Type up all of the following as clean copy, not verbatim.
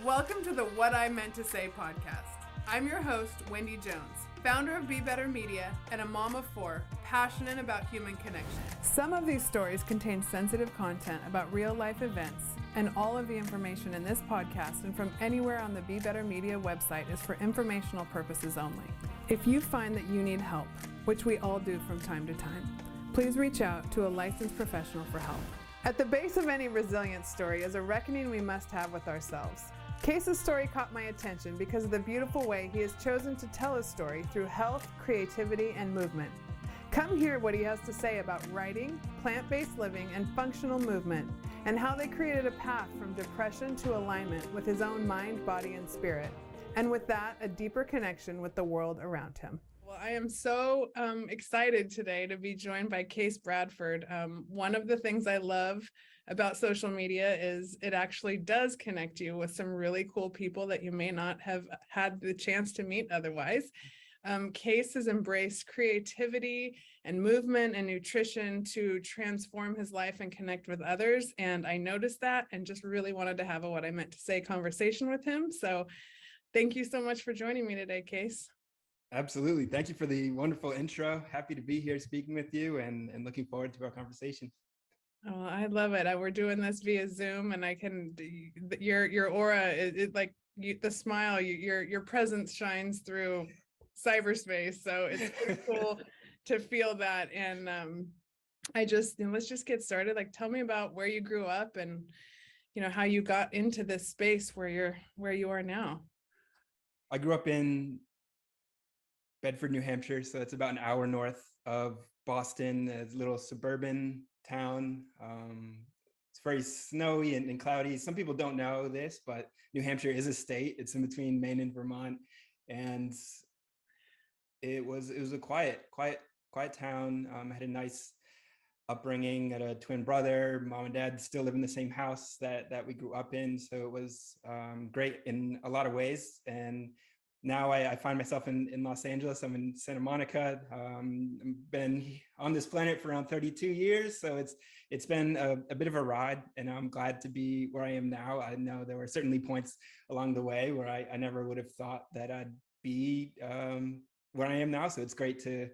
Welcome to the What I Meant to Say podcast. I'm your host, Wendy Jones, founder of Be Better Media and a mom of four, passionate about human connection. Some of these stories contain sensitive content about real life events, and all of the information in this podcast and from anywhere on the Be Better Media website is for informational purposes only. If you find that you need help, which we all do from time to time, please reach out to a licensed professional for help. At the base of any resilience story is a reckoning we must have with ourselves. Case's story caught my attention because of the beautiful way he has chosen to tell his story through health, creativity, and movement. Come hear what he has to say about writing, plant-based living, and functional movement, and how they created a path from depression to alignment with his own mind, body, and spirit. And with that, a deeper connection with the world around him. Well, I am so excited today to be joined by Case Bradford. One of the things I love about social media is it actually does connect you with some really cool people that you may not have had the chance to meet otherwise. Case has embraced creativity and movement and nutrition to transform his life and connect with others. And I noticed that and just really wanted to have a What I Meant to Say conversation with him. So thank you so much for joining me today, Case. Absolutely. Thank you for the wonderful intro. Happy to be here speaking with you and looking forward to our conversation. Oh, I love it. We're doing this via Zoom, and I can, your aura is like the smile, your presence shines through cyberspace. So it's pretty cool to feel that. And let's just get started. Like, tell me about where you grew up and, how you got into this space where you are now. I grew up in Bradford, New Hampshire. So it's about an hour north of Boston, a little suburban town. It's very snowy and cloudy. Some people don't know this, but New Hampshire is a state. It's in between Maine and Vermont. And it was a quiet town. I had a nice upbringing. Had a twin brother. Mom and dad still live in the same house that we grew up in. So it was great in a lot of ways. And now I find myself in Los Angeles. I'm in Santa Monica. I've been on this planet for around 32 years. So it's been a bit of a ride, and I'm glad to be where I am now. I know there were certainly points along the way where I never would have thought that I'd be where I am now. So it's great to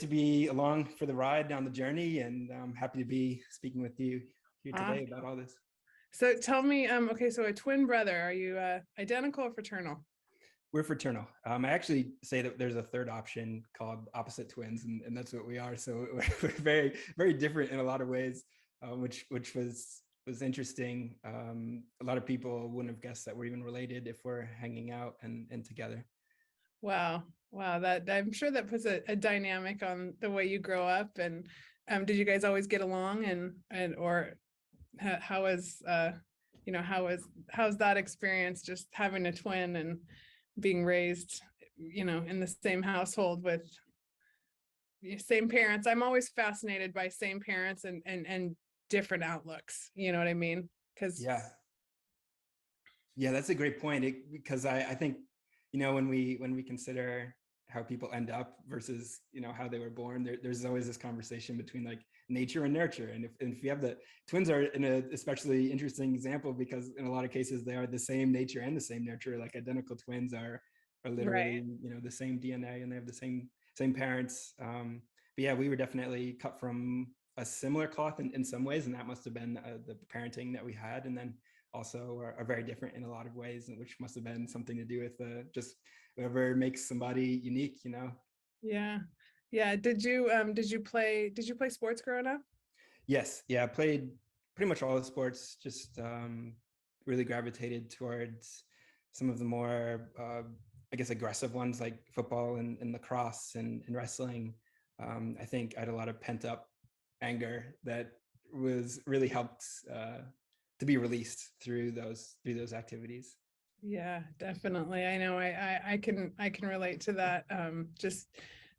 be along for the ride on the journey, and I'm happy to be speaking with you here today about all this. So tell me, okay, so a twin brother, are you identical or fraternal? We're fraternal. I actually say that there's a third option called opposite twins, and that's what we are. So we're very, very different in a lot of ways, which was interesting. A lot of people wouldn't have guessed that we're even related if we're hanging out and together. Wow. That I'm sure that puts a dynamic on the way you grow up. And did you guys always get along? And or how's that experience, just having a twin and being raised, in the same household with same parents? I'm always fascinated by same parents and different outlooks. You know what I mean? Because yeah, that's a great point. Because I think, when we consider how people end up versus, how they were born, there's always this conversation between like nature and nurture. And if you have the twins are in a especially interesting example, because in a lot of cases they are the same nature and the same nurture. Like identical twins are literally, right, the same DNA, and they have the same parents. But yeah, we were definitely cut from a similar cloth in some ways, and that must have been the parenting that we had. And then also are very different in a lot of ways, which must have been something to do with just whoever makes somebody unique, Yeah. Did you play sports growing up? Yes. Yeah, I played pretty much all the sports. Just really gravitated towards some of the more I guess aggressive ones, like football and lacrosse and wrestling. I think I had a lot of pent up anger that was really helped to be released through those activities. Yeah, definitely. I know I can relate to that. Just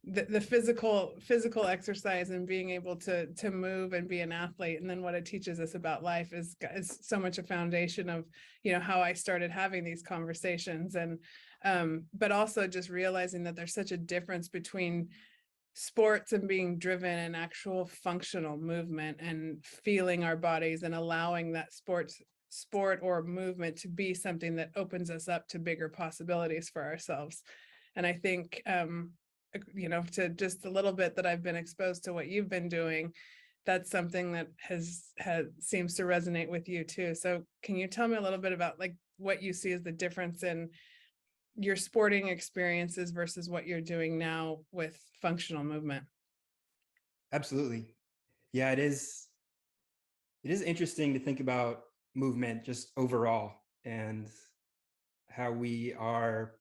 the physical exercise and being able to move and be an athlete, and then what it teaches us about life is so much a foundation of how I started having these conversations. And but also just realizing that there's such a difference between sports and being driven and actual functional movement and feeling our bodies and allowing that sports sport or movement to be something that opens us up to bigger possibilities for ourselves. And I think, to just a little bit that I've been exposed to what you've been doing, that's something that has seems to resonate with you too. So can you tell me a little bit about like what you see as the difference in your sporting experiences versus what you're doing now with functional movement? Absolutely. Yeah, it is. It is interesting to think about movement just overall and how we are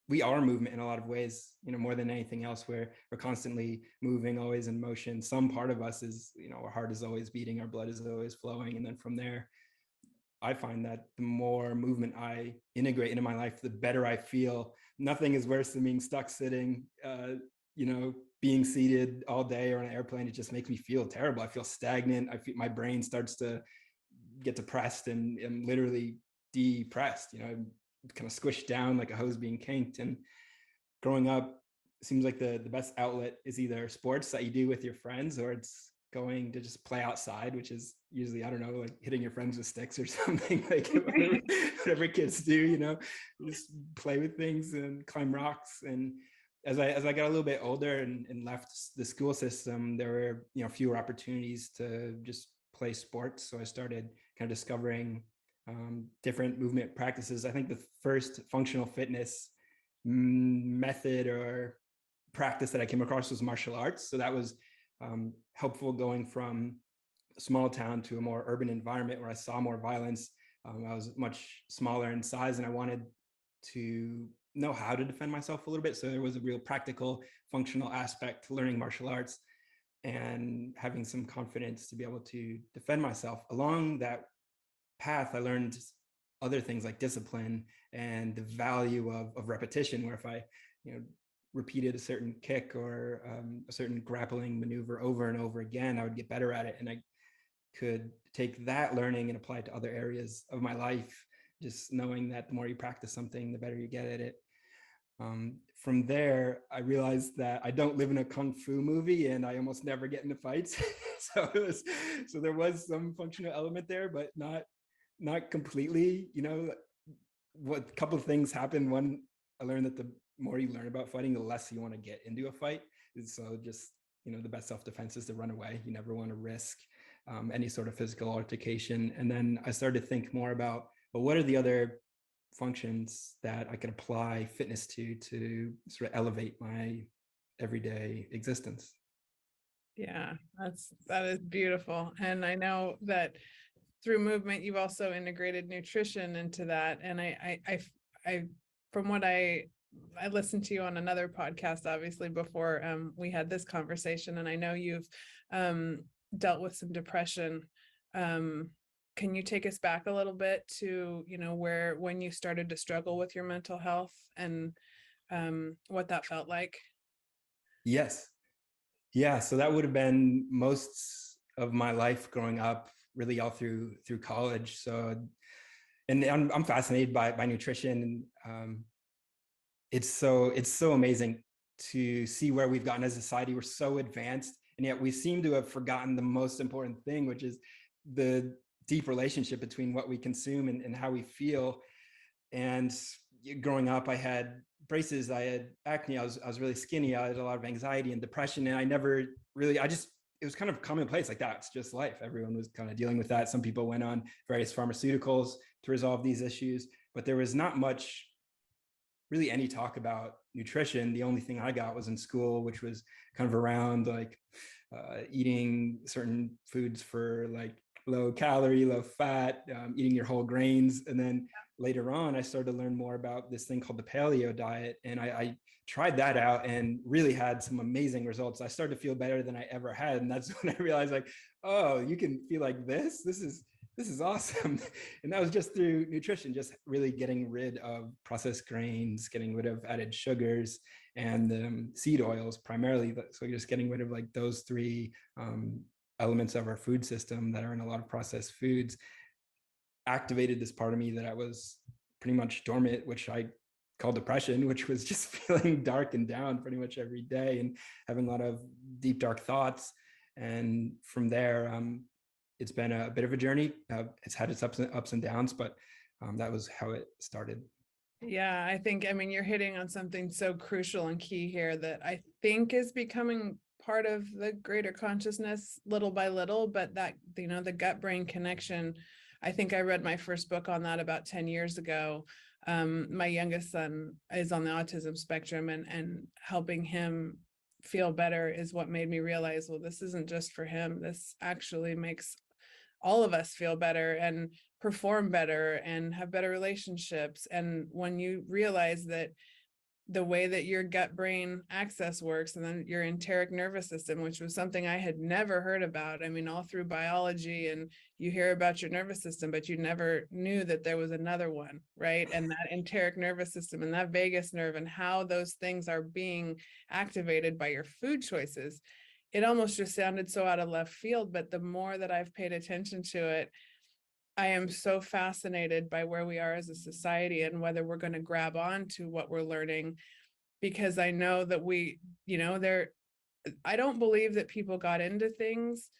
movement in a lot of ways, more than anything else, where we're constantly moving, always in motion. Some part of us is, our heart is always beating, our blood is always flowing. And then from there, I find that the more movement I integrate into my life, the better I feel. Nothing is worse than being stuck sitting, being seated all day or on an airplane. It just makes me feel terrible. I feel stagnant. I feel my brain starts to get depressed and literally depressed, kind of squished down like a hose being kinked. And growing up, it seems like the best outlet is either sports that you do with your friends, or it's going to just play outside, which is usually, I don't know, like hitting your friends with sticks or something, like whatever kids do, just play with things and climb rocks. And as I got a little bit older and left the school system, there were, fewer opportunities to just play sports. So I started kind of discovering different movement practices. I think the first functional fitness method or practice that I came across was martial arts. So that was helpful going from a small town to a more urban environment where I saw more violence. I was much smaller in size and I wanted to know how to defend myself a little bit. So there was a real practical, functional aspect to learning martial arts and having some confidence to be able to defend myself. Along that path, I learned other things like discipline and the value of repetition, where if I, repeated a certain kick or a certain grappling maneuver over and over again, I would get better at it. And I could take that learning and apply it to other areas of my life, just knowing that the more you practice something, the better you get at it. From there, I realized that I don't live in a kung fu movie and I almost never get into fights. so there was some functional element there, but not completely. What a couple of things happened. One, I learned that the more you learn about fighting, the less you want to get into a fight. And so just, the best self-defense is to run away. You never want to risk any sort of physical altercation. And then I started to think more about, well, what are the other functions that I could apply fitness to sort of elevate my everyday existence? Yeah, that is beautiful. And I know that through movement, you've also integrated nutrition into that. And I from what I listened to you on another podcast, obviously before we had this conversation, and I know you've dealt with some depression. Can you take us back a little bit to, when you started to struggle with your mental health and what that felt like? Yes. Yeah. So that would have been most of my life growing up, really all through college. So, and I'm fascinated by nutrition. And it's so amazing to see where we've gotten as a society. We're so advanced, and yet we seem to have forgotten the most important thing, which is the deep relationship between what we consume and how we feel. And growing up, I had braces, I had acne, I was really skinny, I had a lot of anxiety and depression, and I never really, it was kind of commonplace, like that's just life. Everyone was kind of dealing with that. Some people went on various pharmaceuticals to resolve these issues, but there was not much, really any talk about nutrition. The only thing I got was in school, which was kind of around like eating certain foods for like low calorie, low fat, eating your whole grains. And then later on, I started to learn more about this thing called the paleo diet. And I tried that out and really had some amazing results. I started to feel better than I ever had. And that's when I realized like, oh, you can feel like this? This is awesome. And that was just through nutrition, just really getting rid of processed grains, getting rid of added sugars and seed oils primarily. So just getting rid of like those three elements of our food system that are in a lot of processed foods activated this part of me that I was pretty much dormant, which I call depression, which was just feeling dark and down pretty much every day and having a lot of deep, dark thoughts. And from there, it's been a bit of a journey. It's had its ups and downs, but that was how it started. Yeah, I mean, you're hitting on something so crucial and key here that I think is becoming part of the greater consciousness little by little, but that, the gut brain connection, I think I read my first book on that about 10 years ago. My youngest son is on the autism spectrum, and helping him feel better is what made me realize, well, this isn't just for him. This actually makes all of us feel better and perform better and have better relationships. And when you realize that the way that your gut brain axis works, and then your enteric nervous system, which was something I had never heard about. I mean, all through biology, and you hear about your nervous system, but you never knew that there was another one, right? And that enteric nervous system and that vagus nerve, and how those things are being activated by your food choices. It almost just sounded so out of left field, but the more that I've paid attention to it, I am so fascinated by where we are as a society and whether we're going to grab on to what we're learning, because I know that I don't believe that people got into things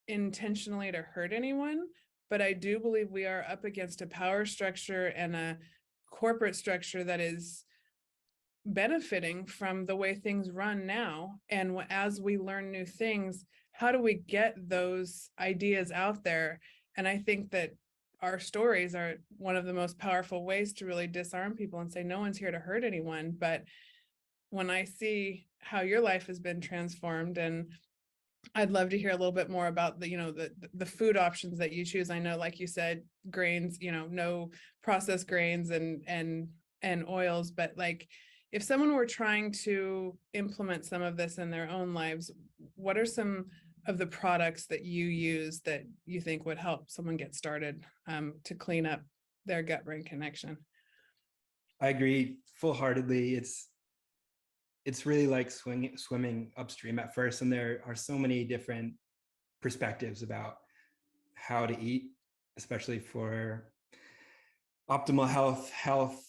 intentionally to hurt anyone, but I do believe we are up against a power structure and a corporate structure that is benefiting from the way things run now. And as we learn new things, how do we get those ideas out there? And I think that our stories are one of the most powerful ways to really disarm people and say, no one's here to hurt anyone. But when I see how your life has been transformed, and I'd love to hear a little bit more about the food options that you choose. I know, like you said, grains, no processed grains and oils, but like, if someone were trying to implement some of this in their own lives, what are some of the products that you use that you think would help someone get started to clean up their gut-brain connection? I agree full-heartedly. It's really like swimming upstream at first, and there are so many different perspectives about how to eat, especially for optimal health,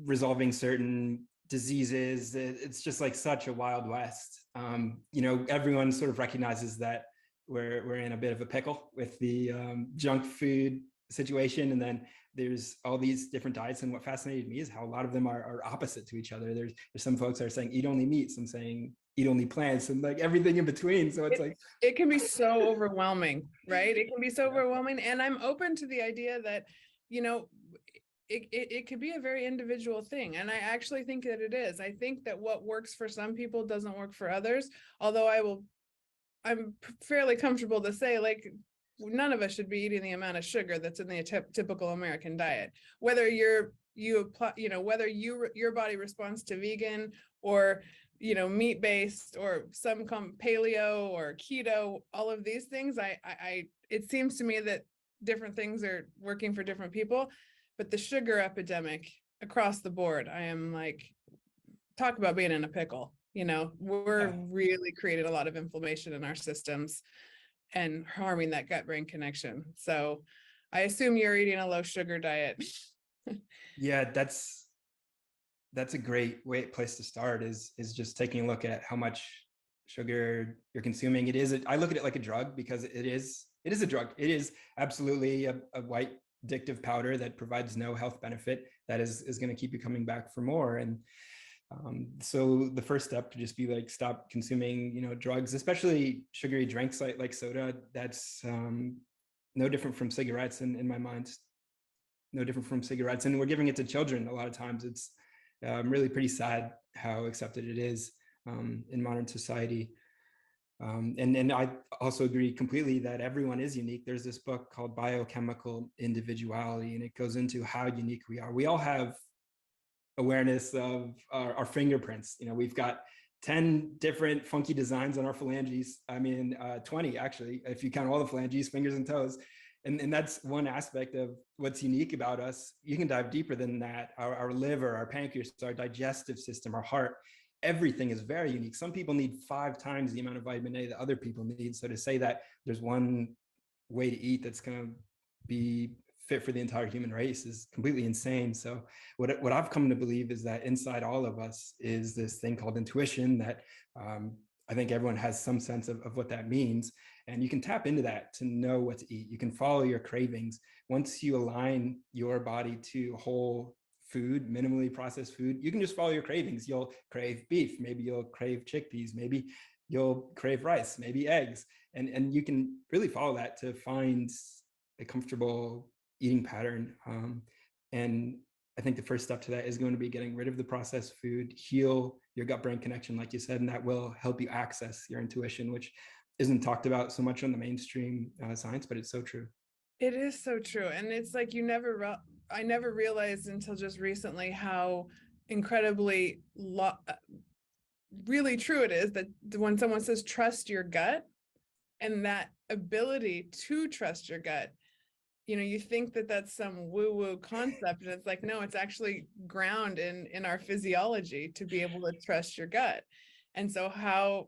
resolving certain diseases. It's just like such a wild west. Everyone sort of recognizes that we're in a bit of a pickle with the junk food situation, and then there's all these different diets. And what fascinated me is how a lot of them are opposite to each other. There's some folks that are saying eat only meat, some saying eat only plants, and like everything in between. So it's like it can be so overwhelming, right? It can be so overwhelming. And I'm open to the idea that, it could be a very individual thing. And I actually think that it is. I think that what works for some people doesn't work for others. Although I'm fairly comfortable to say, like, none of us should be eating the amount of sugar that's in the typical American diet. Whether your body responds to vegan or meat-based or some paleo or keto, all of these things, it seems to me that different things are working for different people. But the sugar epidemic across the board, I am like, talk about being in a pickle. We're really creating a lot of inflammation in our systems and harming that gut-brain connection. So I assume you're eating a low sugar diet. Yeah, that's a great place to start, is just taking a look at how much sugar you're consuming. I look at it like a drug, because it is a drug. It is absolutely a white addictive powder that provides no health benefit, that is going to keep you coming back for more. And so the first step to just be like, stop consuming drugs, especially sugary drinks like soda. That's no different from cigarettes in my mind. No different from cigarettes, and we're giving it to children a lot of times. It's really pretty sad how accepted it is in modern society. And I also agree completely that everyone is unique. There's this book called Biochemical Individuality, and it goes into how unique we are. We all have awareness of our fingerprints. We've got 10 different funky designs on our phalanges. 20 actually, if you count all the phalanges, fingers and toes. And that's one aspect of what's unique about us. You can dive deeper than that. Our liver, our pancreas, our digestive system, our heart, everything is very unique. Some people need 5 times the amount of vitamin A that other people need. So to say that there's one way to eat that's going to be fit for the entire human race is completely insane. So what I've come to believe is that inside all of us is this thing called intuition that I think everyone has some sense of what that means. And you can tap into that to know what to eat. You can follow your cravings. Once you align your body to whole food, minimally processed food, you can just follow your cravings. You'll crave beef, maybe you'll crave chickpeas, maybe you'll crave rice, maybe eggs. And you can really follow that to find a comfortable eating pattern. And I think the first step to that is going to be getting rid of the processed food, heal your gut-brain connection, like you said, and that will help you access your intuition, which isn't talked about so much on the mainstream science, but it's so true. It is so true. And it's like I never realized until just recently how incredibly really true it is that when someone says trust your gut, and that ability to trust your gut, you think that that's some woo-woo concept, and it's like, no, it's actually ground in our physiology to be able to trust your gut. And so how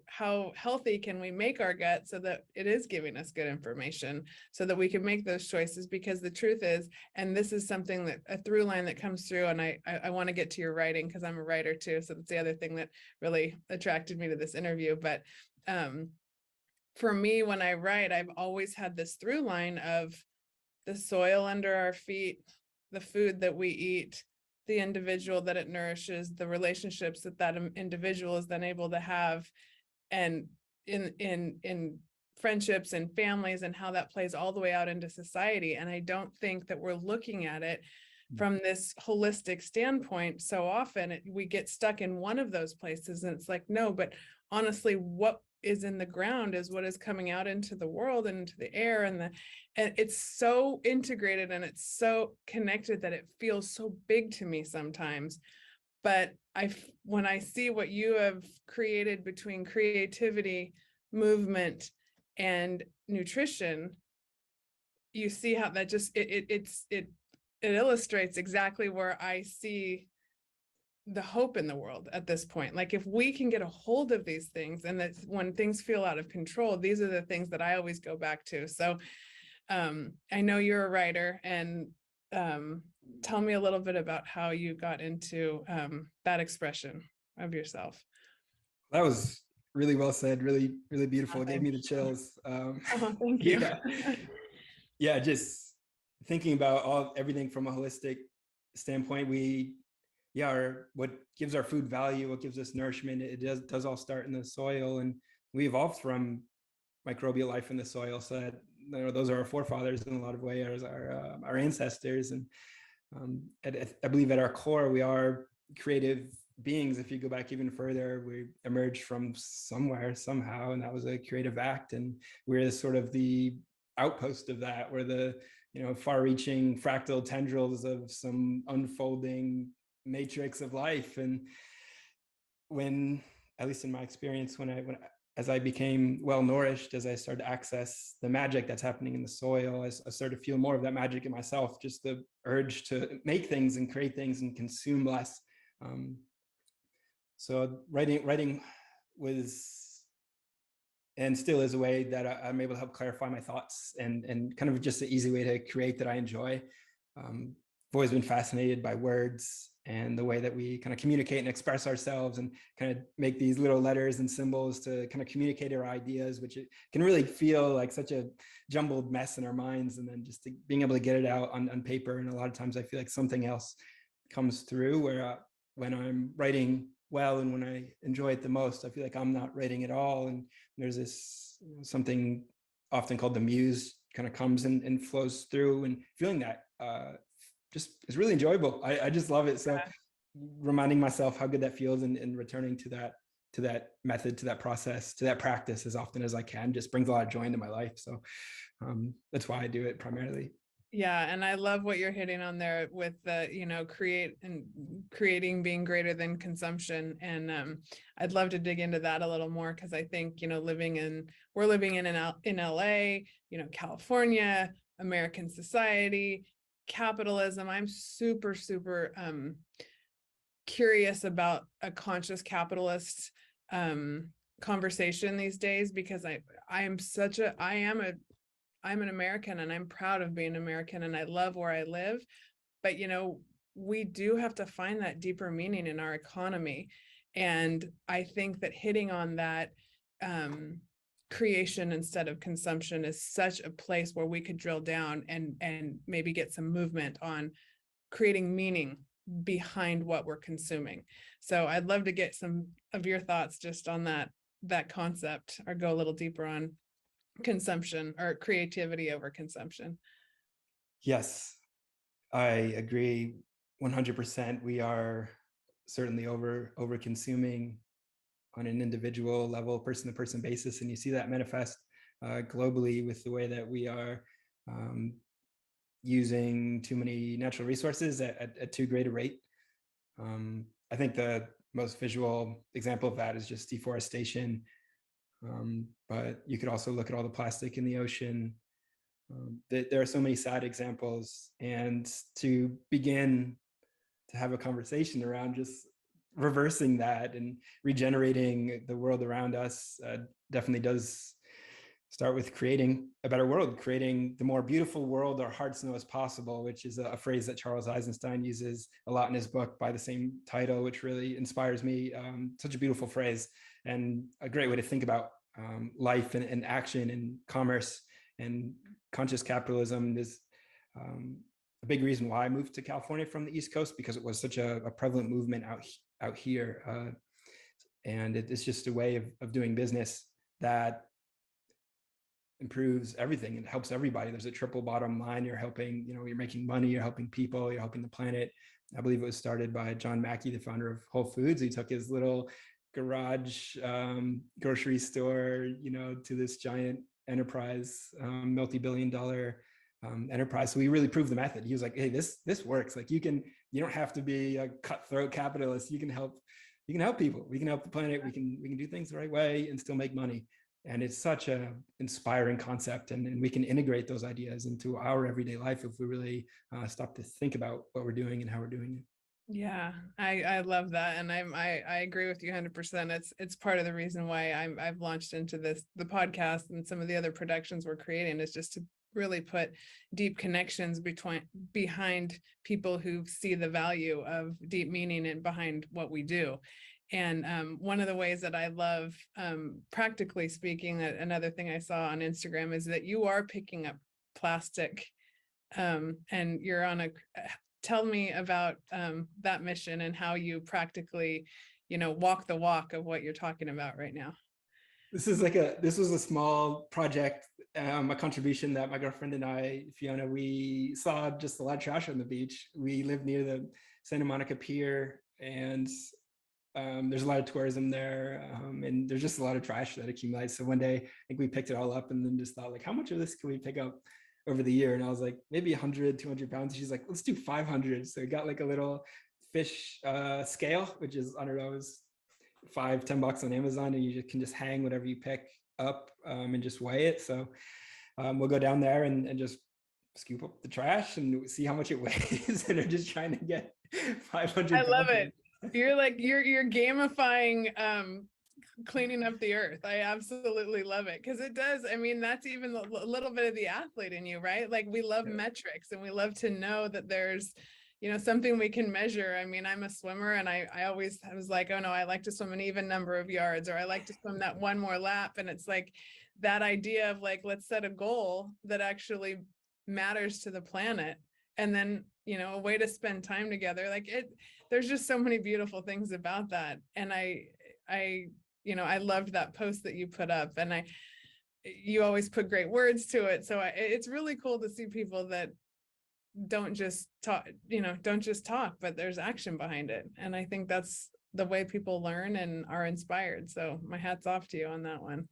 healthy can we make our gut so that it is giving us good information so that we can make those choices? Because the truth is, and this is something that a through line that comes through, and I want to get to your writing because I'm a writer too, so that's the other thing that really attracted me to this interview. But for me, when I write, I've always had this through line of the soil under our feet, the food that we eat, the individual that it nourishes, the relationships that individual is then able to have, and in friendships and families, and how that plays all the way out into society. And I don't think that we're looking at it from this holistic standpoint. So often we get stuck in one of those places, and it's like, no, but honestly, what is in the ground is what is coming out into the world and into the air, and it's so integrated and it's so connected that it feels so big to me sometimes. But when I see what you have created between creativity, movement, and nutrition, you see how that just it illustrates exactly where I see the hope in the world at this point. Like, if we can get a hold of these things, and that when things feel out of control, these are the things that I always go back to. So I know you're a writer, and tell me a little bit about how you got into that expression of yourself. That was really well said, really, really beautiful. It gave me the chills. Thank you. Yeah, just thinking about everything from a holistic standpoint. What gives our food value, what gives us nourishment, it does all start in the soil, and we evolved from microbial life in the soil. So that, those are our forefathers in a lot of ways, our ancestors. And I believe at our core, we are creative beings. If you go back even further, we emerged from somewhere, somehow, and that was a creative act. And we're sort of the outpost of that. We're the far-reaching fractal tendrils of some unfolding matrix of life. And when, at least in my experience, as I became well nourished, as I started to access the magic that's happening in the soil, I started to feel more of that magic in myself, just the urge to make things and create things and consume less. So writing was, and still is, a way that I'm able to help clarify my thoughts, and kind of just an easy way to create that I enjoy. I've always been fascinated by words and the way that we kind of communicate and express ourselves, and kind of make these little letters and symbols to kind of communicate our ideas, which it can really feel like such a jumbled mess in our minds. And then just being able to get it out on paper. And a lot of times I feel like something else comes through, where when I'm writing well and when I enjoy it the most, I feel like I'm not writing at all. And there's this something often called the muse kind of comes and flows through, and feeling that just is really enjoyable. I just love it. So reminding myself how good that feels, and returning to that method, to that process, to that practice as often as I can, just brings a lot of joy into my life. So that's why I do it primarily. Yeah, and I love what you're hitting on there with the, creating being greater than consumption. And I'd love to dig into that a little more, because I think, we're living in LA, California, American society, capitalism. I'm super, super curious about a conscious capitalist conversation these days, because I'm an American, and I'm proud of being American, and I love where I live. But, we do have to find that deeper meaning in our economy. And I think that hitting on that creation instead of consumption is such a place where we could drill down and maybe get some movement on creating meaning behind what we're consuming. So I'd love to get some of your thoughts just on that concept, or go a little deeper on consumption or creativity over consumption. Yes, I agree 100%. We are certainly over consuming on an individual level, person to person basis, and you see that manifest globally with the way that we are using too many natural resources at too great a rate. I think the most visual example of that is just deforestation. But you could also look at all the plastic in the ocean. There are so many sad examples, and to begin to have a conversation around just reversing that and regenerating the world around us definitely does start with creating a better world, creating the more beautiful world our hearts know is possible, which is a phrase that Charles Eisenstein uses a lot in his book by the same title, which really inspires me. Such a beautiful phrase and a great way to think about life and action and commerce and conscious capitalism. Is a big reason why I moved to California from the East Coast, because it was such a prevalent movement out here. And it's just a way of doing business that improves everything and helps everybody. There's a triple bottom line. You're helping, you're making money, you're helping people, you're helping the planet. I believe it was started by John Mackey, the founder of Whole Foods. He took his little garage grocery store, to this giant enterprise, multi-billion-dollar enterprise. So he really proved the method. He was like, hey, this works. Like you don't have to be a cutthroat capitalist. You can help people. We can help the planet. We can do things the right way and still make money. And it's such a inspiring concept, and we can integrate those ideas into our everyday life if we really stop to think about what we're doing and how we're doing it. Yeah, I love that, and I agree with you 100%. It's part of the reason why I've launched into the podcast and some of the other productions we're creating, is just to really put deep connections behind people who see the value of deep meaning and behind what we do. And one of the ways that I love, practically speaking, that another thing I saw on Instagram is that you are picking up plastic, and you're on tell me about that mission and how you practically, walk the walk of what you're talking about right now. This was a small project, a contribution that my girlfriend and I, Fiona, we saw just a lot of trash on the beach. We live near the Santa Monica Pier, and there's a lot of tourism there, and there's just a lot of trash that accumulates. So one day, I think we picked it all up and then just thought, like, how much of this can we pick up over the year? And I was like, maybe 100, 200 pounds. She's like, let's do 500. So we got like a little fish scale, which is, I don't know, is $5-10 on Amazon, and you can just hang whatever you pick up and just weigh it. So we'll go down there and just scoop up the trash and see how much it weighs. And they're just trying to get 500. I love it. You're gamifying cleaning up the earth. I absolutely love it, because it does. I mean, that's even a little bit of the athlete in you, right? Like we love metrics, and we love to know that there's, something we can measure. I mean, I'm a swimmer, and I always was like, oh no, I like to swim an even number of yards, or I like to swim that one more lap. And it's like that idea of like, let's set a goal that actually matters to the planet. And then, a way to spend time together. Like there's just so many beautiful things about that. And I loved that post that you put up, and you always put great words to it. So it's really cool to see people that don't just talk, but there's action behind it. And I think that's the way people learn and are inspired. So my hat's off to you on that one.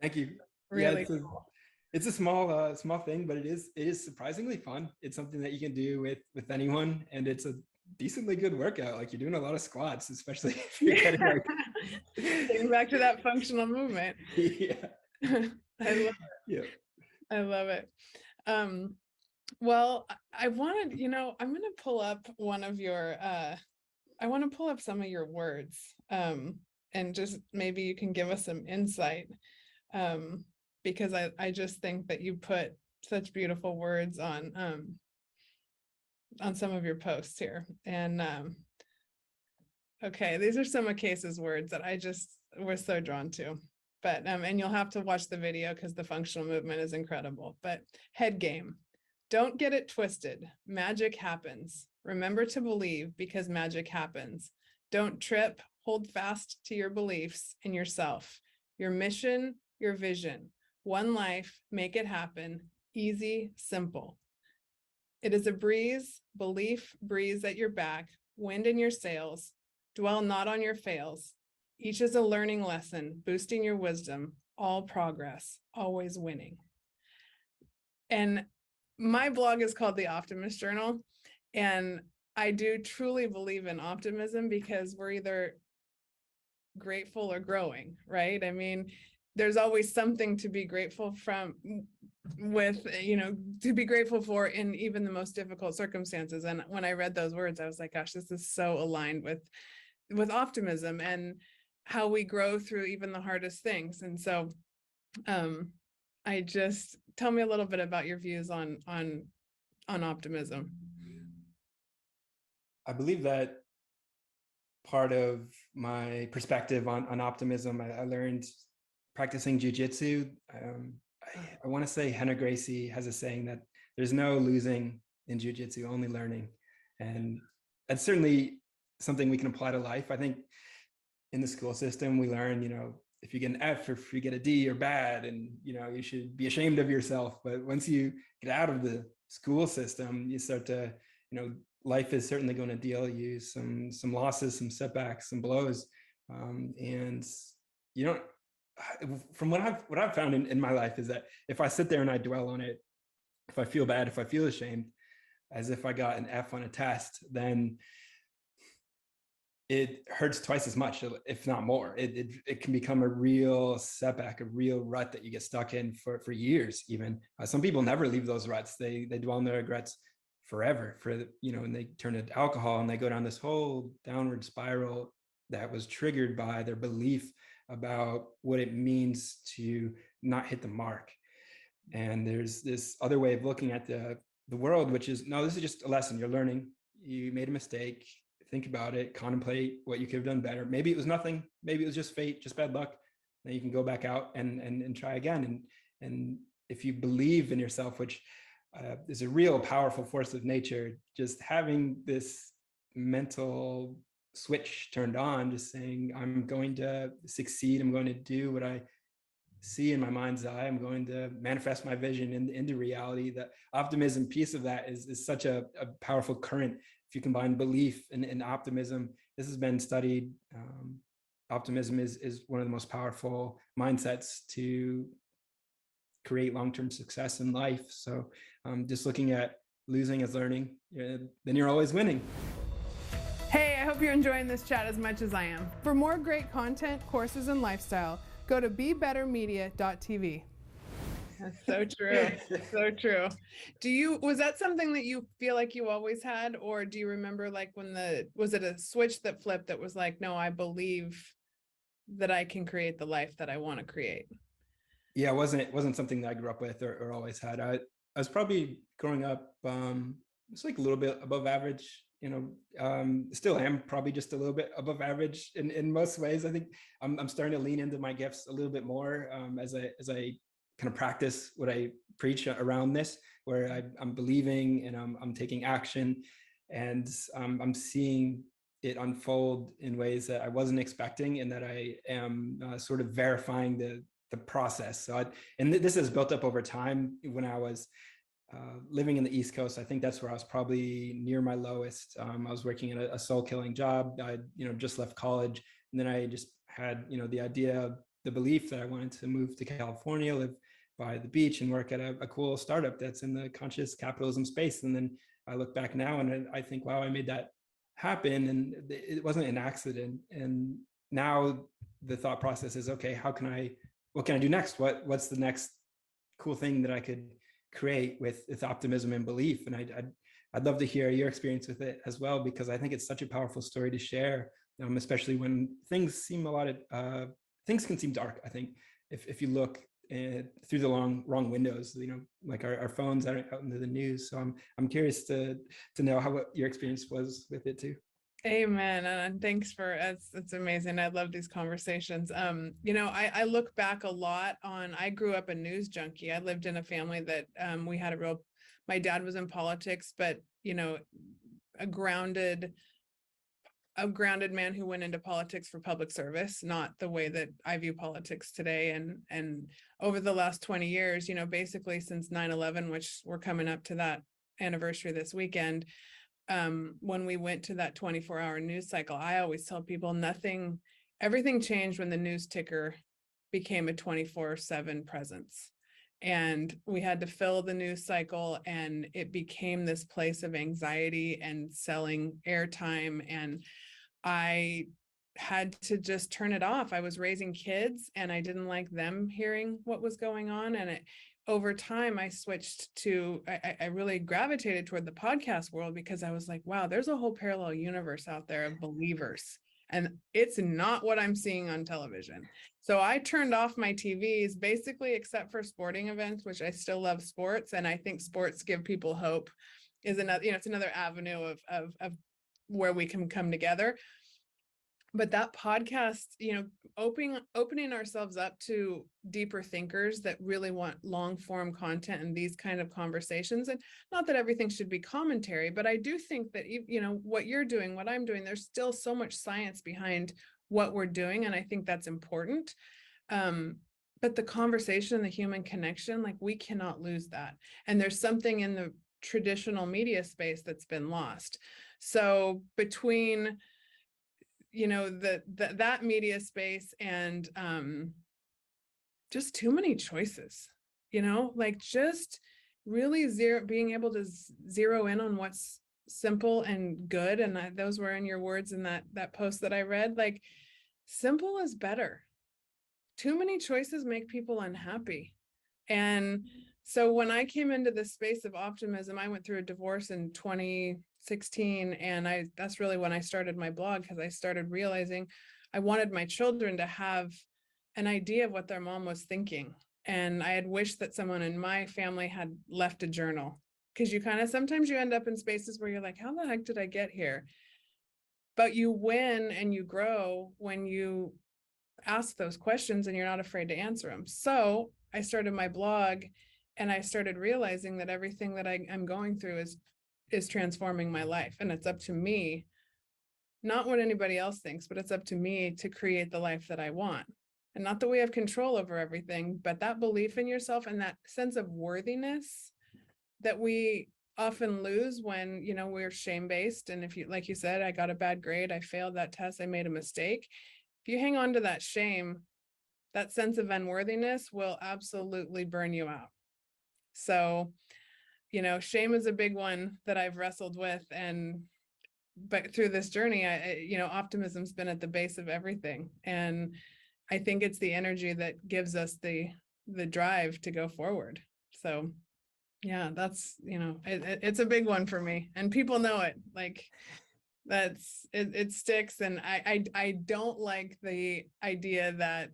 Thank you. Really yeah, it's a small thing, but it is surprisingly fun. It's something that you can do with anyone, and it's a decently good workout. Like you're doing a lot of squats, especially if you're getting like getting back to that functional movement. Yeah. I love it. Yeah. I love it. Well, I wanted, I'm going to pull up one of your, I want to pull up some of your words, and just maybe you can give us some insight, because I just think that you put such beautiful words on some of your posts here. And okay, these are some of Case's words that I just was so drawn to. but and you'll have to watch the video because the functional movement is incredible. But head game. Don't get it twisted. Magic happens. Remember to believe because magic happens. Don't trip. Hold fast to your beliefs in yourself, your mission, your vision. One life, make it happen. Easy, simple. It is a breeze, belief, breeze at your back, wind in your sails. Dwell not on your fails. Each is a learning lesson, boosting your wisdom, all progress, always winning. And my blog is called The Optimist Journal. And I do truly believe in optimism because we're either grateful or growing, right? I mean, there's always something to be grateful to be grateful for in even the most difficult circumstances. And when I read those words, I was like, gosh, this is so aligned with optimism and how we grow through even the hardest things. And so I just tell me a little bit about your views on optimism. I believe that part of my perspective on optimism, I learned practicing jujitsu. I want to say Henna Gracie has a saying that there's no losing in jujitsu, only learning. And that's certainly something we can apply to life. I think in the school system, we learn, if you get an F or if you get a D, you're bad, and you should be ashamed of yourself. But once you get out of the school system, you start to, life is certainly going to deal you some losses, some setbacks, some blows, and from what I've found in my life is that if I sit there and I dwell on it, if I feel bad, if I feel ashamed, as if I got an F on a test, then it hurts twice as much, if not more. It can become a real setback, a real rut that you get stuck in for years. Even some people never leave those ruts. They dwell on their regrets forever. And they turn to alcohol and they go down this whole downward spiral that was triggered by their belief about what it means to not hit the mark. And there's this other way of looking at the world, which is, no, this is just a lesson. You're learning. You made a mistake. Think about it, contemplate what you could have done better. Maybe it was nothing. Maybe it was just fate, just bad luck. Then you can go back out and try again. And if you believe in yourself, which is a real powerful force of nature, just having this mental switch turned on, just saying, I'm going to succeed. I'm going to do what I see in my mind's eye. I'm going to manifest my vision into reality. The optimism piece of that is such a powerful current. If you combine belief and optimism, this has been studied. Optimism is one of the most powerful mindsets to create long-term success in life. So just looking at losing as learning, then you're always winning. Hey, I hope you're enjoying this chat as much as I am. For more great content, courses, and lifestyle, go to bebettermedia.tv. That's so true. So true. Was that something that you feel like you always had, or do you remember like was it a switch that flipped that was like, no, I believe that I can create the life that I want to create? Yeah, it wasn't something that I grew up with or always had. I was probably growing up, it's like a little bit above average, still am probably just a little bit above average in most ways. I think I'm starting to lean into my gifts a little bit more as I kind of practice what I preach around this, where I'm believing and I'm taking action, and I'm seeing it unfold in ways that I wasn't expecting, and that I am sort of verifying the process. So this has built up over time. When I was living in the East Coast, I think that's where I was probably near my lowest. I was working at a soul killing job. I just left college, and then I just had the idea, the belief that I wanted to move to California, live by the beach, and work at a cool startup that's in the conscious capitalism space. And then I look back now and I think, wow, I made that happen, and it wasn't an accident. And now the thought process is, okay, what can I do next? What's the next cool thing that I could create with optimism and belief? And I'd love to hear your experience with it as well, because I think it's such a powerful story to share, especially when things can seem dark. I think if you look through the wrong windows, like our phones out into the news. So I'm curious to know what your experience was with it too. Amen. And thanks for it's amazing. I love these conversations. I look back a lot on, I grew up a news junkie. I lived in a family that we had my dad was in politics, but a grounded man who went into politics for public service, not the way that I view politics today. And over the last 20 years, basically since 9/11, which we're coming up to that anniversary this weekend, when we went to that 24-hour news cycle, I always tell people everything changed when the news ticker became a 24/7 presence. And we had to fill the news cycle, and it became this place of anxiety and selling airtime. And I had to just turn it off. I was raising kids and I didn't like them hearing what was going on. And over time, I switched to, I really gravitated toward the podcast world because I was like, wow, there's a whole parallel universe out there of believers. And it's not what I'm seeing on television. So I turned off my TVs basically, except for sporting events, which I still love sports. And I think sports give people hope is another, it's another avenue of where we can come together. But that podcast, opening ourselves up to deeper thinkers that really want long form content and these kind of conversations. And not that everything should be commentary, but I do think that, what you're doing, what I'm doing, there's still so much science behind what we're doing. And I think that's important. But the conversation, the human connection, like we cannot lose that. And there's something in the traditional media space that's been lost. So between that media space and just too many choices, like just really being able to zero in on what's simple and good. And those were in your words in that post that I read. Like, simple is better. Too many choices make people unhappy. And so when I came into this space of optimism, I went through a divorce in 2016. And that's really when I started my blog, because I started realizing I wanted my children to have an idea of what their mom was thinking. And I had wished that someone in my family had left a journal, because sometimes you end up in spaces where you're like, how the heck did I get here? But you win and you grow when you ask those questions and you're not afraid to answer them. So I started my blog, and I started realizing that everything that I'm going through is transforming my life. And it's up to me, not what anybody else thinks, but it's up to me to create the life that I want. And not that we have control over everything, but that belief in yourself and that sense of worthiness that we often lose when, we're shame-based. And if you, like you said, I got a bad grade, I failed that test, I made a mistake. If you hang on to that shame, that sense of unworthiness will absolutely burn you out. So, shame is a big one that I've wrestled with. But through this journey, optimism's been at the base of everything. And I think it's the energy that gives us the drive to go forward. So yeah, that's, it's a big one for me, and people know it. Like, it sticks. And I don't like the idea that,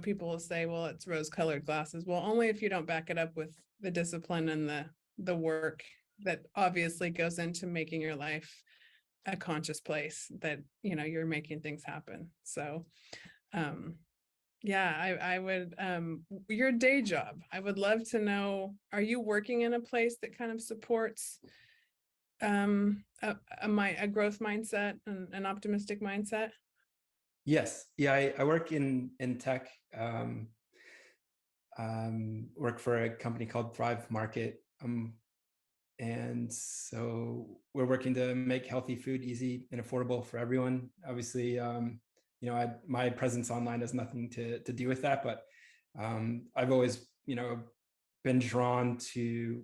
people will say, well, it's rose-colored glasses. Well, only if you don't back it up with the discipline and the work that obviously goes into making your life a conscious place, that, you're making things happen. So, yeah, I would, your day job, I would love to know, are you working in a place that kind of supports a growth mindset and an optimistic mindset? Yes. Yeah, I work in tech, work for a company called Thrive Market. And so we're working to make healthy food easy and affordable for everyone. Obviously, my presence online has nothing to do with that, but I've always, been drawn to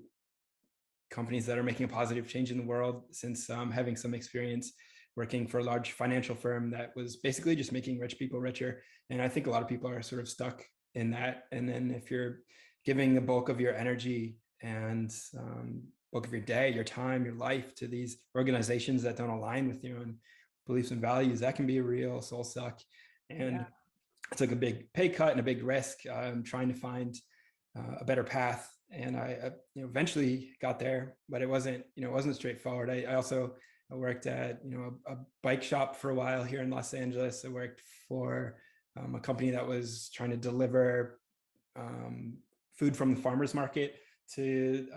companies that are making a positive change in the world, since having some experience working for a large financial firm that was basically just making rich people richer. And I think a lot of people are sort of stuck in that. And then if you're giving the bulk of your energy and bulk of your day, your time, your life to these organizations that don't align with your own beliefs and values, that can be a real soul suck. And I took a big pay cut and a big risk trying to find a better path. And I eventually got there, but it wasn't straightforward. I also I worked at, a bike shop for a while here in Los Angeles. I worked for a company that was trying to deliver food from the farmer's market to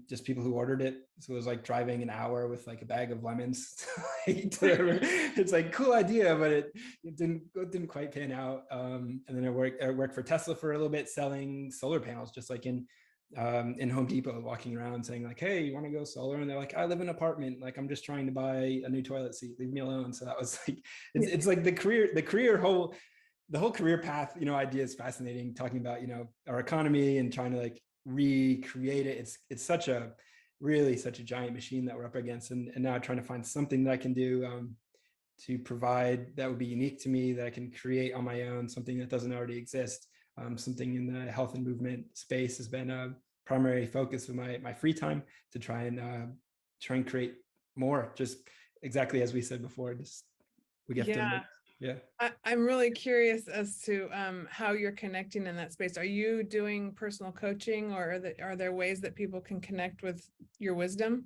just people who ordered it. So it was like driving an hour with like a bag of lemons. It's like cool idea, but it didn't quite pan out. And then I worked for Tesla for a little bit, selling solar panels, just like in Home Depot, walking around saying like, hey, you want to go solar? And they're like, I live in an apartment, like I'm just trying to buy a new toilet seat, leave me alone. So that was like, it's like the whole career path, idea is fascinating, talking about, our economy and trying to like recreate it. It's such a giant machine that we're up against, and now trying to find something that I can do to provide that would be unique to me, that I can create on my own, something that doesn't already exist. Something in the health and movement space has been a primary focus of my free time, to try and create more, just exactly as we said before, just we get to. Yeah. I'm really curious as to how you're connecting in that space. Are you doing personal coaching, or are there ways that people can connect with your wisdom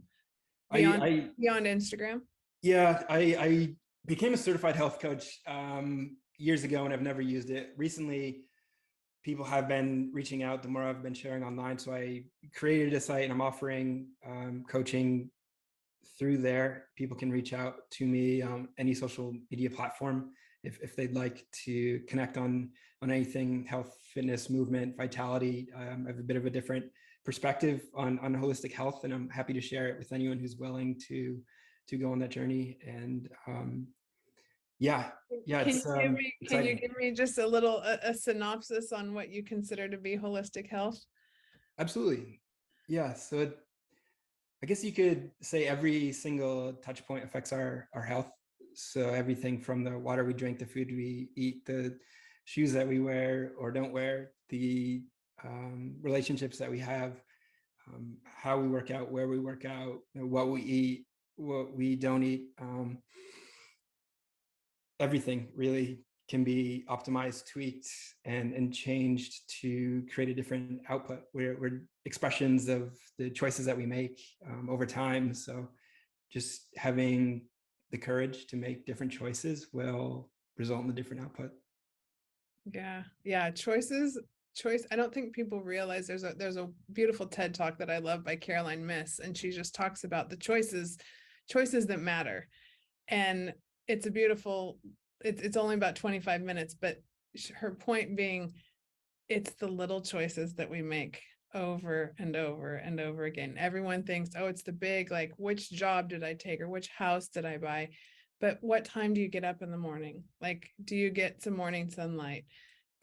beyond Instagram? Yeah, I became a certified health coach years ago, and I've never used it. Recently, people have been reaching out the more I've been sharing online. So I created a site, and I'm offering coaching through there. People can reach out to me on any social media platform if they'd like to connect on anything health, fitness, movement, vitality. I have a bit of a different perspective on holistic health, and I'm happy to share it with anyone who's willing to go on that journey. And can you give me just a little a synopsis on what you consider to be holistic health? Absolutely. Yeah. So I guess you could say every single touch point affects our health. So everything from the water we drink, the food we eat, the shoes that we wear or don't wear, the relationships that we have, how we work out, where we work out, what we eat, what we don't eat. Everything really can be optimized, tweaked, and changed to create a different output. We're expressions of the choices that we make over time. So just having the courage to make different choices will result in a different output. Yeah. Choice. I don't think people realize there's a beautiful TED talk that I love by Caroline Myss, and she just talks about the choices that matter. And it's a beautiful, it's only about 25 minutes, but her point being, it's the little choices that we make over and over and over again. Everyone thinks, oh, it's the big, like, which job did I take or which house did I buy? But what time do you get up in the morning? Like, do you get some morning sunlight?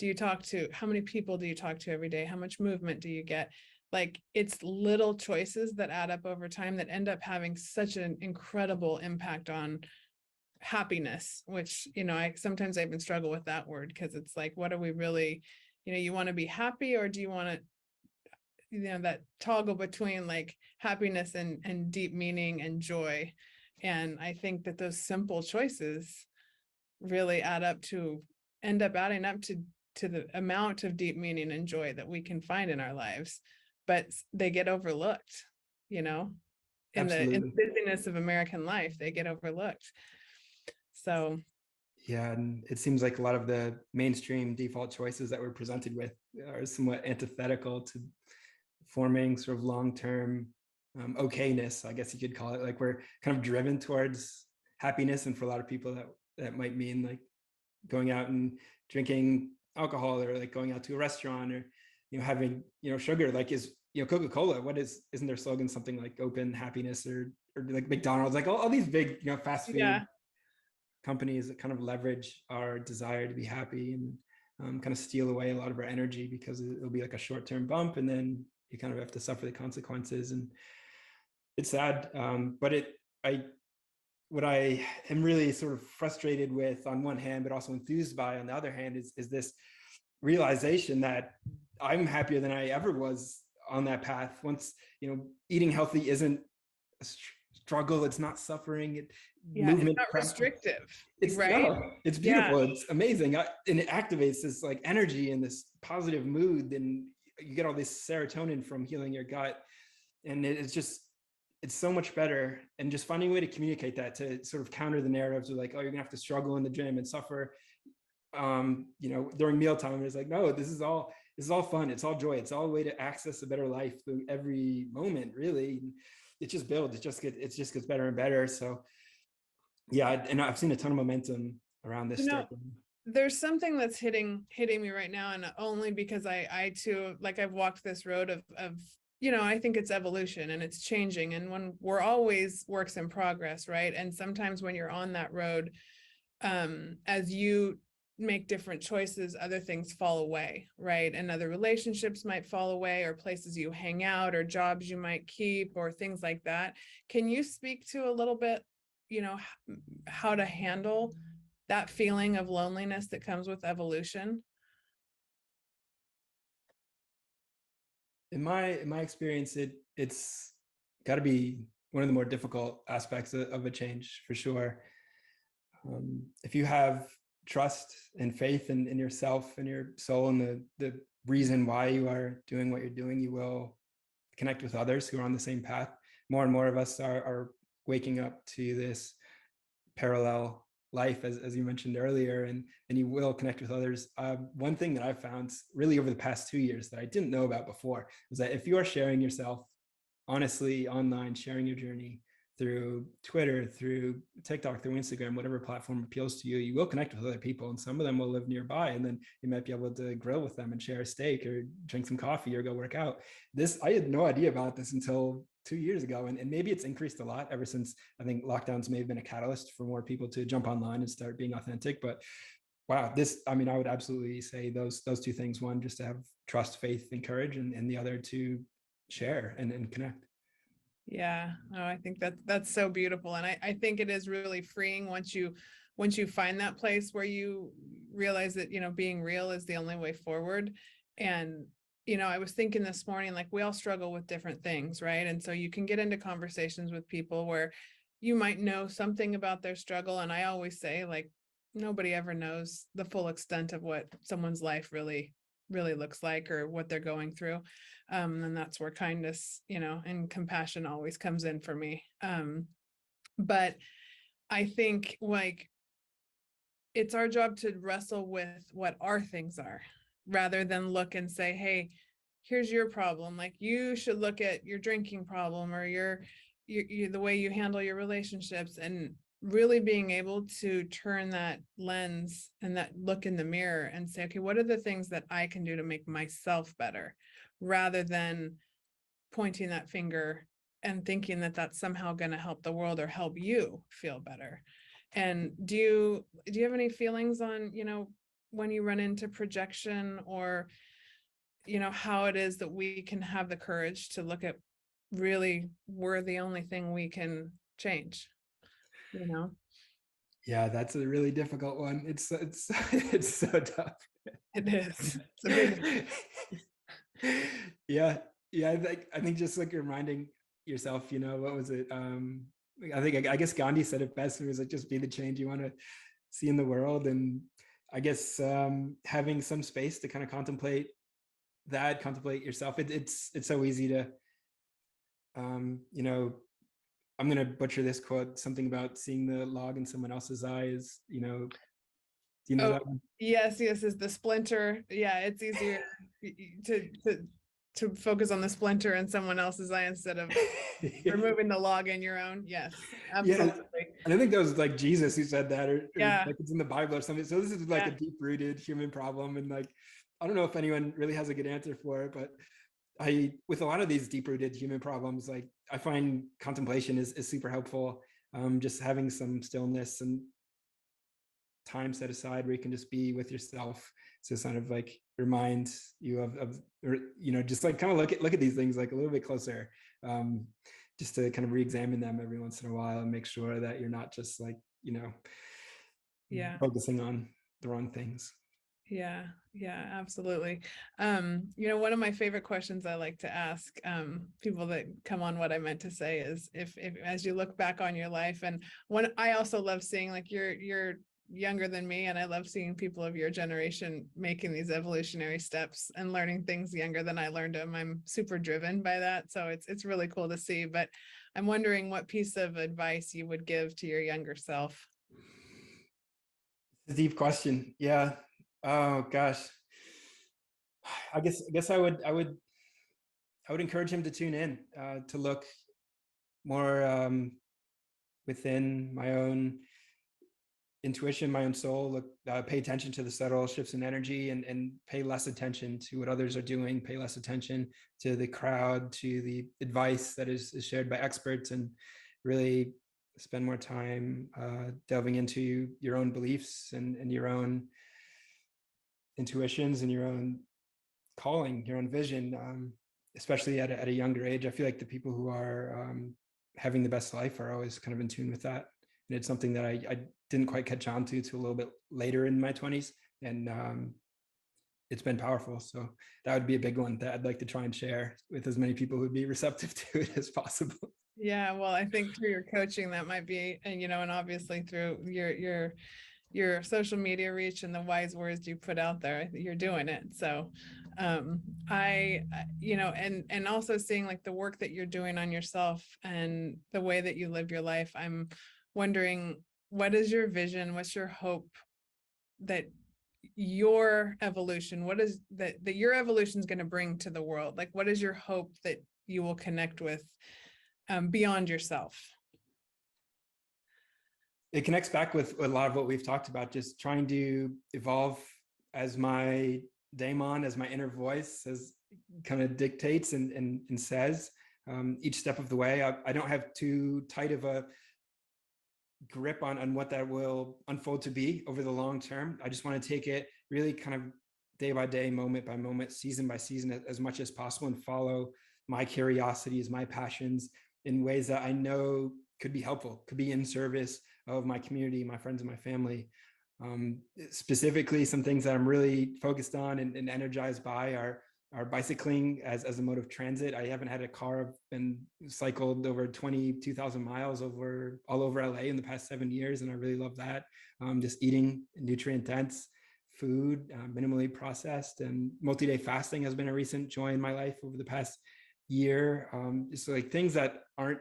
How many people do you talk to every day? How much movement do you get? Like, it's little choices that add up over time that end up having such an incredible impact on happiness, which, I sometimes even struggle with that word, because it's like, what are we really, you want to be happy, or do you want to, that toggle between like happiness and deep meaning and joy. And I think that those simple choices really end up adding up to the amount of deep meaning and joy that we can find in our lives, but they get overlooked, in the busyness of American life, they get overlooked. So yeah, and it seems like a lot of the mainstream default choices that we're presented with are somewhat antithetical to forming sort of long-term okayness, I guess you could call it. Like, we're kind of driven towards happiness, and for a lot of people that might mean like going out and drinking alcohol, or like going out to a restaurant, or having sugar. Like, is Coca-Cola, isn't their slogan something like open happiness, or like McDonald's, like all these big fast food companies that kind of leverage our desire to be happy and kind of steal away a lot of our energy, because it'll be like a short-term bump, and then you kind of have to suffer the consequences. And it's sad, but what I am really sort of frustrated with on one hand, but also enthused by on the other hand, is this realization that I'm happier than I ever was on that path. Once, eating healthy isn't a struggle, it's not suffering. Movement, it's not restrictive. It's right. No, it's beautiful. Yeah. It's amazing. And it activates this like energy and this positive mood. And you get all this serotonin from healing your gut. And it's just it's so much better. And just finding a way to communicate that, to sort of counter the narratives of like, oh, you're gonna have to struggle in the gym and suffer, during mealtime. It's like, no, this is all fun. It's all joy. It's all a way to access a better life through every moment, really. It just builds. It just gets better and better. So yeah, and I've seen a ton of momentum around this stuff. There's something that's hitting me right now, and only because I too, like, I've walked this road of I think it's evolution and it's changing, and when we're always works in progress, right? And sometimes when you're on that road, as you make different choices, other things fall away, right? And other relationships might fall away, or places you hang out, or jobs you might keep, or things like that. Can you speak to a little bit, how to handle that feeling of loneliness that comes with evolution? In my experience, it's got to be one of the more difficult aspects of a change, for sure. If you have trust and faith in yourself and your soul and the reason why you are doing what you're doing, you will connect with others who are on the same path. More and more of us are waking up to this parallel life, as you mentioned earlier, and you will connect with others. One thing that I've found really over the past 2 years that I didn't know about before is that if you are sharing yourself honestly online, sharing your journey through Twitter, through TikTok, through Instagram, whatever platform appeals to you, you will connect with other people, and some of them will live nearby, and then you might be able to grill with them and share a steak or drink some coffee or go work out. I had no idea about this until 2 years ago, and maybe it's increased a lot ever since. I think lockdowns may have been a catalyst for more people to jump online and start being authentic. But wow, I would absolutely say those two things: one, just to have trust, faith, and courage, and the other to share and connect. Yeah, no, I think that's so beautiful. And I think it is really freeing once you find that place where you realize that, being real is the only way forward. And, I was thinking this morning, like, we all struggle with different things, right? And so you can get into conversations with people where you might know something about their struggle. And I always say, like, nobody ever knows the full extent of what someone's life really looks like, or what they're going through. And that's where kindness, and compassion always comes in for me. But I think, like, it's our job to wrestle with what our things are, rather than look and say, hey, here's your problem. Like, you should look at your drinking problem, or your the way you handle your relationships, and really being able to turn that lens and that look in the mirror and say, okay, what are the things that I can do to make myself better, rather than pointing that finger and thinking that that's somehow going to help the world or help you feel better. And do you have any feelings on, when you run into projection, or, how it is that we can have the courage to look at, really, we're the only thing we can change, Yeah, that's a really difficult one. It's it's so tough. It is. It's a big Yeah, yeah. I think just like reminding yourself, what was it? I guess Gandhi said it best. It was like, just be the change you want to see in the world. And I guess having some space to kind of contemplate yourself. It's so easy to, I'm going to butcher this quote, something about seeing the log in someone else's eyes, do you know that one? Yes, is the splinter. Yeah, it's easier to focus on the splinter in someone else's eye instead of removing the log in your own. Yes, absolutely. Yeah, and I think that was like Jesus who said that, or Yeah. like it's in the Bible or something. So this is like Yeah. a deep-rooted human problem, and like I don't know if anyone really has a good answer for it, but with a lot of these deep-rooted human problems, like I find contemplation is super helpful. Just having some stillness and time set aside where you can just be with yourself, to kind of like remind you of or just like kind of look at these things like a little bit closer, just to kind of re-examine them every once in a while and make sure that you're not just like Yeah. focusing on the wrong things. Yeah, absolutely. One of my favorite questions I like to ask people that come on What I Meant to Say is, if as you look back on your life, and when I also love seeing like your younger than me, and I love seeing people of your generation making these evolutionary steps and learning things younger than I learned them. I'm super driven by that, so it's really cool to see. But I'm wondering what piece of advice you would give to your younger self. It's a deep question. Yeah. Oh gosh. I guess I would encourage him to tune in, to look more within my own intuition, my own soul. Look, pay attention to the subtle shifts in energy, and pay less attention to what others are doing. Pay less attention to the crowd, to the advice that is shared by experts, and really spend more time delving into your own beliefs and your own intuitions and your own calling, your own vision, especially at a younger age. I feel like the people who are having the best life are always kind of in tune with that. And it's something that I didn't quite catch on to a little bit later in my 20s. And it's been powerful. So that would be a big one that I'd like to try and share with as many people who would be receptive to it as possible. Yeah, well, I think through your coaching that might be, and and obviously through your social media reach and the wise words you put out there, you're doing it. So I and also seeing like the work that you're doing on yourself and the way that you live your life, I'm wondering, what is your vision? What's your hope that your evolution, what is that your evolution is going to bring to the world? Like, what is your hope that you will connect with beyond yourself? It connects back with a lot of what we've talked about, just trying to evolve as my daemon, as my inner voice, as kind of dictates and says, each step of the way. I don't have too tight of a grip on what that will unfold to be over the long term. I just want to take it really kind of day by day, moment by moment, season by season, as much as possible, and follow my curiosities, my passions in ways that I know could be helpful, could be in service of my community, my friends, and my family. Specifically, some things that I'm really focused on and energized by are bicycling as a mode of transit. I haven't had a car. I've been cycled over 22,000 miles all over LA in the past 7 years, and I really love that. Just eating nutrient dense food, minimally processed, and multi-day fasting has been a recent joy in my life over the past year. Just like things that aren't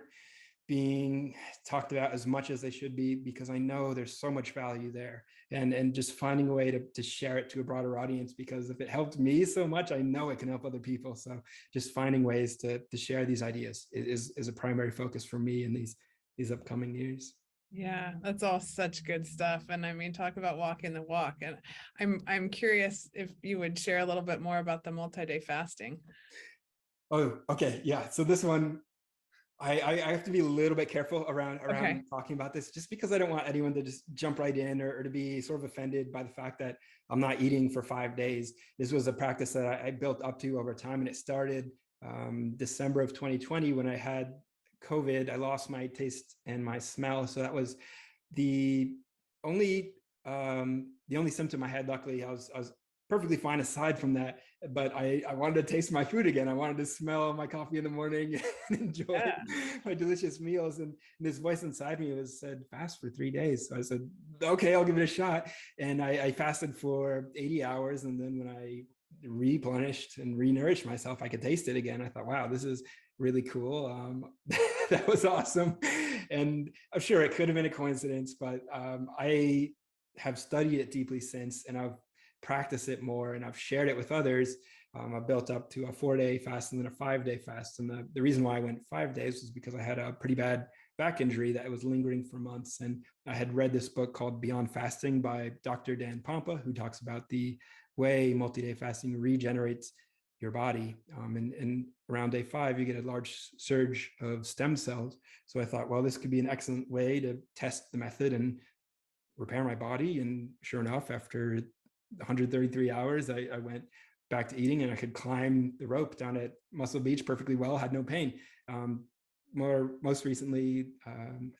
being talked about as much as they should be, because I know there's so much value there, and just finding a way to share it to a broader audience, because if it helped me so much, I know it can help other people. So just finding ways to share these ideas is a primary focus for me in these upcoming years. Yeah, that's all such good stuff. And I mean, talk about walking the walk. And I'm curious if you would share a little bit more about the multi-day fasting. Oh, okay. Yeah. So this one, I have to be a little bit careful around Okay. talking about this, just because I don't want anyone to just jump right in, or to be sort of offended by the fact that I'm not eating for 5 days. This was a practice that I built up to over time, and it started December of 2020 when I had COVID. I lost my taste and my smell, so that was the only symptom I had. Luckily, I was perfectly fine aside from that, but I wanted to taste my food again. I wanted to smell my coffee in the morning and enjoy my delicious meals. And this voice inside me said, fast for 3 days. So I said, okay, I'll give it a shot. And I fasted for 80 hours. And then when I replenished and renourished myself, I could taste it again. I thought, wow, this is really cool. That was awesome. And I'm sure it could have been a coincidence, but I have studied it deeply since, and I've practiced it more, and I've shared it with others. I've built up to a 4-day fast and then a 5-day fast. And the reason why I went 5 days was because I had a pretty bad back injury that was lingering for months. And I had read this book called Beyond Fasting by Dr. Dan Pompa, who talks about the way multi-day fasting regenerates your body. And around day 5, you get a large surge of stem cells. So I thought, well, this could be an excellent way to test the method and repair my body. And sure enough, after 133 hours, I went back to eating, and I could climb the rope down at Muscle Beach perfectly well, had no pain. Most recently,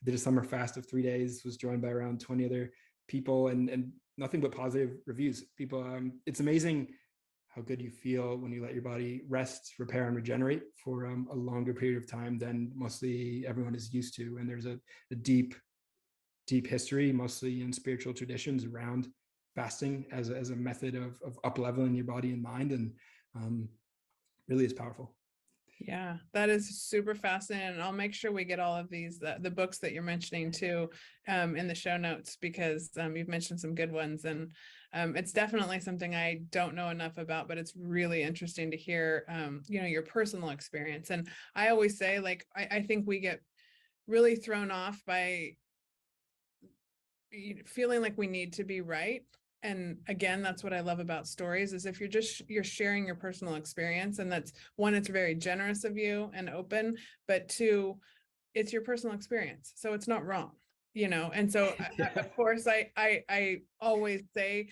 did a summer fast of 3 days, was joined by around 20 other people, and nothing but positive reviews. People, it's amazing how good you feel when you let your body rest, repair, and regenerate for a longer period of time than mostly everyone is used to. And there's a deep deep history, mostly in spiritual traditions around fasting as a method of up leveling your body and mind, and really is powerful. Yeah, that is super fascinating. And I'll make sure we get all of these, the books that you're mentioning too, in the show notes, because you've mentioned some good ones. And it's definitely something I don't know enough about, but it's really interesting to hear, your personal experience. And I always say, like, I think we get really thrown off by feeling like we need to be right. And again, that's what I love about stories, is if you're sharing your personal experience, and that's one, it's very generous of you and open, but two, it's your personal experience, so it's not wrong. And so of course I always say,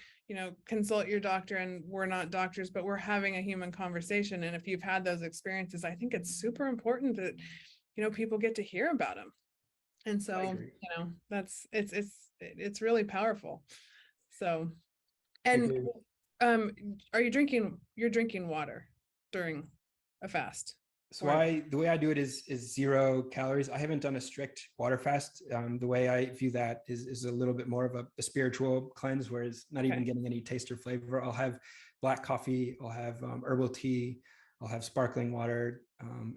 consult your doctor, and we're not doctors, but we're having a human conversation. And if you've had those experiences, I think it's super important that people get to hear about them. And so that's it's really powerful. So, and you're drinking water during a fast? So the way I do it is 0 calories. I haven't done a strict water fast. The way I view that is a little bit more of a spiritual cleanse, where it's not even getting any taste or flavor. I'll have black coffee, I'll have herbal tea, I'll have sparkling water,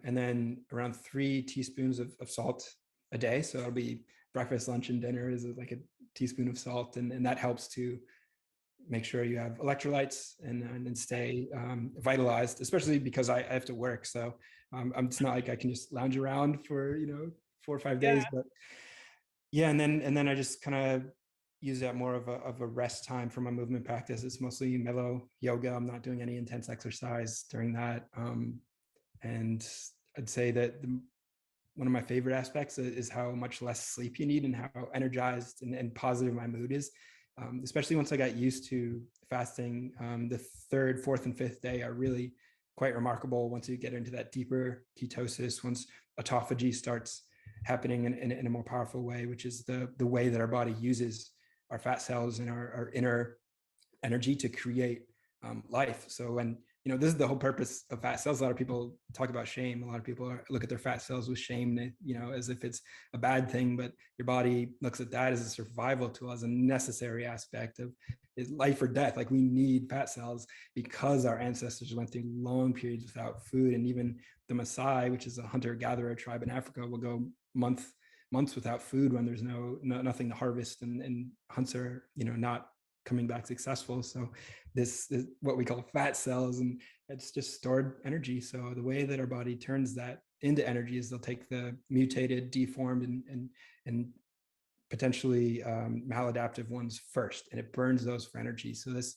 and then around 3 teaspoons of salt a day. So it'll be breakfast, lunch, and dinner is like a teaspoon of salt, and that helps to make sure you have electrolytes and stay vitalized, especially because I have to work. So it's not like I can just lounge around for 4 or 5 days. But yeah, and then I just kind of use that more of a rest time for my movement practice. It's mostly mellow yoga. I'm not doing any intense exercise during that. And I'd say that one of my favorite aspects is how much less sleep you need, and how energized and positive my mood is. Especially once I got used to fasting, the 3rd, 4th, and 5th day are really quite remarkable once you get into that deeper ketosis, once autophagy starts happening in a more powerful way, which is the way that our body uses our fat cells and our inner energy to create life. So when this is the whole purpose of fat cells. A lot of people talk about shame. A lot of people look at their fat cells with shame, as if it's a bad thing, but your body looks at that as a survival tool, as a necessary aspect of life or death. Like, we need fat cells because our ancestors went through long periods without food. And even the Maasai, which is a hunter-gatherer tribe in Africa, will go months without food when there's nothing to harvest, and hunts are, not coming back successful. So this is what we call fat cells, and it's just stored energy. So the way that our body turns that into energy is they'll take the mutated, deformed, and potentially maladaptive ones first, and it burns those for energy. So this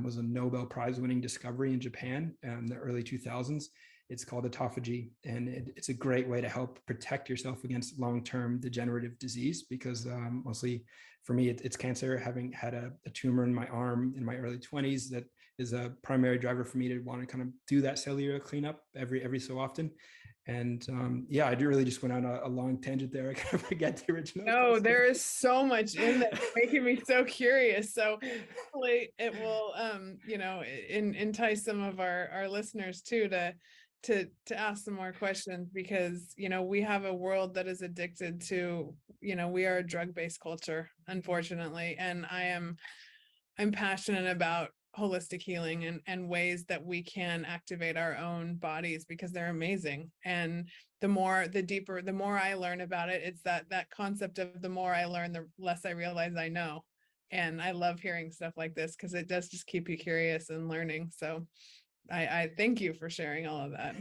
was a Nobel Prize winning discovery in Japan in the early 2000s. It's called autophagy, and it's a great way to help protect yourself against long-term degenerative disease, because mostly for me, it's cancer. Having had a tumor in my arm in my early 20s, that is a primary driver for me to want to kind of do that cellular cleanup every so often. And I do really just went on a long tangent there. I kind of forget the original. No, there is so much in that, making me so curious. So hopefully it will, entice some of our listeners too to ask some more questions, because we have a world that is addicted to, we are a drug-based culture, unfortunately, and I'm passionate about holistic healing and ways that we can activate our own bodies, because they're amazing. And the more I learn about it, it's that concept of the more I learn, the less I realize I know. And I love hearing stuff like this, because it does just keep you curious and learning. So I thank you for sharing all of that.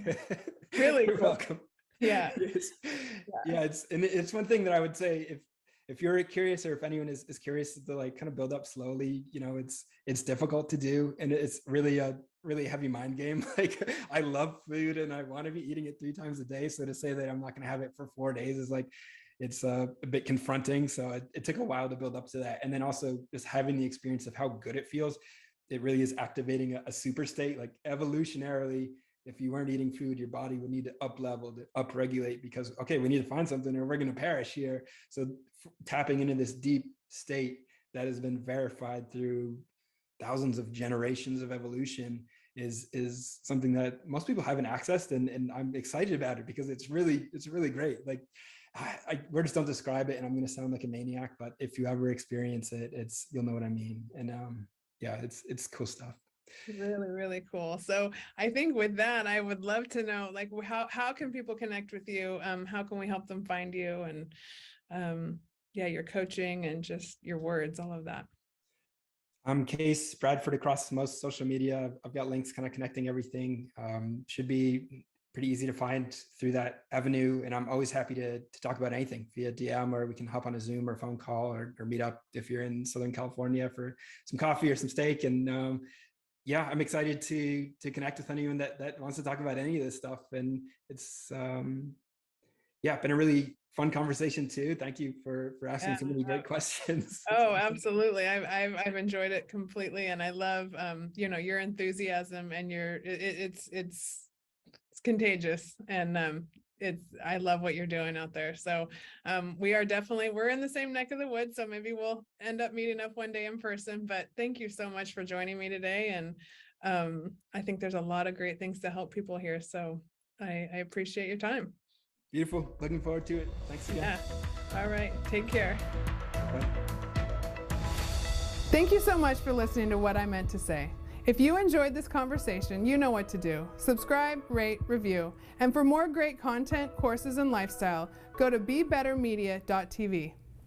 Really You're cool. welcome. Yeah. It's one thing that I would say, if you're curious, or if anyone is curious, to like kind of build up slowly. It's difficult to do, and it's really a really heavy mind game. Like, I love food and I want to be eating it 3 times a day. So to say that I'm not going to have it for 4 days is like, it's a bit confronting. So it took a while to build up to that. And then also just having the experience of how good it feels. It really is activating a super state. Like, evolutionarily, if you weren't eating food, your body would need to up level, to up regulate, because, okay, we need to find something or we're going to perish here. So tapping into this deep state that has been verified through thousands of generations of evolution is something that most people haven't accessed. And I'm excited about it, because it's really great. Like, words don't describe it, and I'm going to sound like a maniac, but if you ever experience it, you'll know what I mean. And yeah, it's cool stuff. Really, really cool. So I think with that, I would love to know, like, how can people connect with you? How can we help them find you? And yeah, your coaching and just your words, all of that. I'm Case Bradford across most social media. I've got links kind of connecting everything. Should be pretty easy to find through that avenue. And I'm always happy to talk about anything via DM, or we can hop on a Zoom or phone call, or meet up if you're in Southern California for some coffee or some steak. And yeah, I'm excited to connect with anyone that wants to talk about any of this stuff. And it's yeah, been a really fun conversation too. Thank you for asking so many great questions. Oh, absolutely. I've enjoyed it completely, and I love your enthusiasm, and it's contagious, and I love what you're doing out there. So we're in the same neck of the woods, so maybe we'll end up meeting up one day in person. But thank you so much for joining me today, and I think there's a lot of great things to help people here. So I appreciate your time. Beautiful. Looking forward to it. Thanks again. Yeah. All right. Take care. Bye. Thank you so much for listening to What I Meant to Say. If you enjoyed this conversation, you know what to do. Subscribe, rate, review. And for more great content, courses, and lifestyle, go to BeBetterMedia.tv.